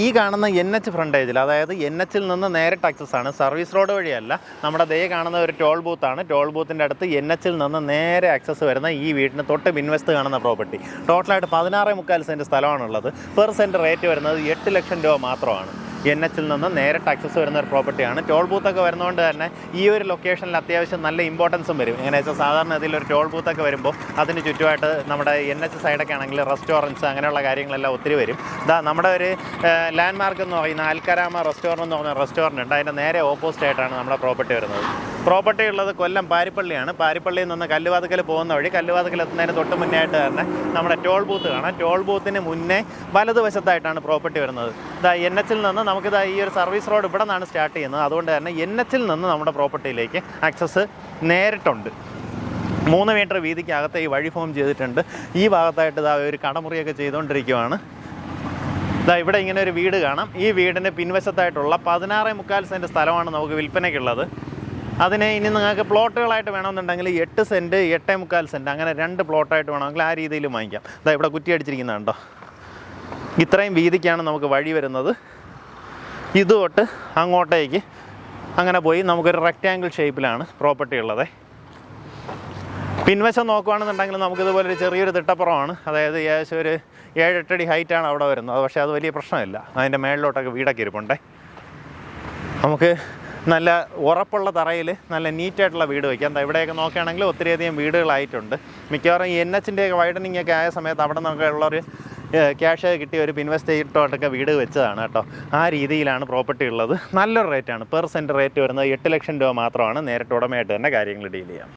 ഈ കാണുന്ന NH ഫ്രണ്ടേജിൽ, അതായത് NH-ൽ നിന്ന് നേരിട്ട് ആക്സസ് ആണ്, സർവീസ് റോഡ് വഴിയല്ല. നമ്മുടെ കാണുന്ന ഒരു ടോൾ ബൂത്താണ്. ടോൾ ബൂത്തിൻ്റെ അടുത്ത് NH-ൽ നിന്ന് നേരെ ആക്സസ് വരുന്ന ഈ വീടിന് തൊട്ട് പിൻവശത്ത് കാണുന്ന പ്രോപ്പർട്ടി. ടോട്ടലായിട്ട് 16.25 സെൻറ്റ് സ്ഥലമാണുള്ളത്. പെർ സെൻറ്റ് റേറ്റ് വരുന്നത് 8 ലക്ഷം രൂപ മാത്രമാണ്. NH-ൽ നിന്ന് നേരിട്ട് ആക്സസ് വരുന്ന ഒരു പ്രോപ്പർട്ടിയാണ്. ടോൾ ബൂത്തൊക്കെ വരുന്നതുകൊണ്ട് തന്നെ ഈ ഒരു ലൊക്കേഷനിൽ അത്യാവശ്യം നല്ല ഇമ്പോർട്ടൻസും വരും. എങ്ങനെയാ വെച്ചാൽ സാധാരണ ഇതിലൊരു ടോൾ ബൂത്തൊക്കെ വരുമ്പോൾ അതിന് ചുറ്റുമായിട്ട് നമ്മുടെ NH സൈഡൊക്കെ ആണെങ്കിൽ റെസ്റ്റോറൻറ്റ്സ് അങ്ങനെയുള്ള കാര്യങ്ങളെല്ലാം ഒത്തിരി വരും. നമ്മുടെ ഒരു ലാൻഡ് മാർക്ക് എന്ന് പറയുന്ന അൽക്കരാമ റെസ്റ്റോറൻറ്റ് എന്ന് പറഞ്ഞ റെസ്റ്റോറൻറ്റ് ഉണ്ട്. അതിൻ്റെ നേരെ ഓപ്പോസിറ്റ് ആയിട്ടാണ് നമ്മുടെ പ്രോപ്പർട്ടി വരുന്നത്. പ്രോപ്പർട്ടി ഉള്ളത് കൊല്ലം പാരിപ്പള്ളിയാണ്. പാരിപ്പള്ളിയിൽ നിന്ന് കല്ലുവാതുക്കൽ പോകുന്ന വഴി, കല്ലുവാതുക്കൽ എത്തുന്നതിന് തൊട്ട് മുന്നേ ആയിട്ട് തന്നെ നമ്മുടെ ടോൾ ബൂത്ത് കാണാം. ടോൾ ബൂത്തിന് മുന്നേ വലതുവശത്തായിട്ടാണ് പ്രോപ്പർട്ടി വരുന്നത്. NH-ൽ നിന്ന് നമുക്കിത് ഈ ഒരു സർവീസ് റോഡ് ഇവിടെ നിന്നാണ് സ്റ്റാർട്ട് ചെയ്യുന്നത്. അതുകൊണ്ട് തന്നെ NH-ൽ നിന്ന് നമ്മുടെ പ്രോപ്പർട്ടിയിലേക്ക് ആക്സസ് നേരിട്ടുണ്ട്. 3 മീറ്റർ വീതിക്കകത്ത് ഈ വഴി ഫോം ചെയ്തിട്ടുണ്ട്. ഈ ഭാഗത്തായിട്ട് ഒരു കടമുറിയൊക്കെ ചെയ്തുകൊണ്ടിരിക്കുകയാണ്. ഇവിടെ ഇങ്ങനെ ഒരു വീട് കാണാം. ഈ വീടിൻ്റെ പിൻവശത്തായിട്ടുള്ള 16.25 സെൻറ്റ് സ്ഥലമാണ് നമുക്ക് വിൽപ്പനയ്ക്കുള്ളത്. അതിനെ ഇനി നിങ്ങൾക്ക് പ്ലോട്ടുകളായിട്ട് വേണമെന്നുണ്ടെങ്കിൽ 8 സെൻറ്റ് 8.25 സെൻറ്റ് അങ്ങനെ 2 പ്ലോട്ടായിട്ട് വേണമെങ്കിൽ ആ രീതിയിൽ വാങ്ങിക്കാം. ഇവിടെ കുറ്റി അടിച്ചിരിക്കുന്നുണ്ടോ, ഇത്രയും വീതിക്കാണ് നമുക്ക് വഴി വരുന്നത്. ഇതുതൊട്ട് അങ്ങോട്ടേക്ക് അങ്ങനെ പോയി നമുക്കൊരു റെക്റ്റാങ്കിൾ ഷേപ്പിലാണ് പ്രോപ്പർട്ടി ഉള്ളത്. പിൻവശം നോക്കുകയാണെന്നുണ്ടെങ്കിൽ നമുക്കിതുപോലെ ഒരു ചെറിയൊരു തിട്ടപ്പുറമാണ്. അതായത് ഏകദേശം ഒരു 7-8 അടി ഹൈറ്റാണ് അവിടെ വരുന്നത്. പക്ഷേ അത് വലിയ പ്രശ്നമില്ല. അതിൻ്റെ മേളിലോട്ടൊക്കെ വീടൊക്കെ ഇരിപ്പുണ്ടേ. നമുക്ക് നല്ല ഉറപ്പുള്ള തറയിൽ നല്ല നീറ്റായിട്ടുള്ള വീട് വയ്ക്കാം. ഇവിടെയൊക്കെ നോക്കുകയാണെങ്കിൽ ഒത്തിരിയധികം വീടുകളായിട്ടുണ്ട്. മിക്കവാറും ഈ NH-ൻ്റെയൊക്കെ വൈഡനിങ് ഒക്കെ ആയ സമയത്ത് അവിടെ നിന്നൊക്കെ ഉള്ളൊരു ക്യാഷ് കിട്ടിയ ഒരു പിൻവെസ്റ്റേറ്റോട്ടൊക്കെ വീട് വെച്ചതാണ് കേട്ടോ. ആ രീതിയിലാണ് പ്രോപ്പർട്ടി ഉള്ളത്. നല്ലൊരു റേറ്റാണ്. പെർ സെൻറ്റ് റേറ്റ് വരുന്നത് 8 ലക്ഷം രൂപ മാത്രമാണ്. നേരിട്ട് ഉടമയായിട്ട് തന്നെ കാര്യങ്ങൾ ഡീൽ ചെയ്യാം.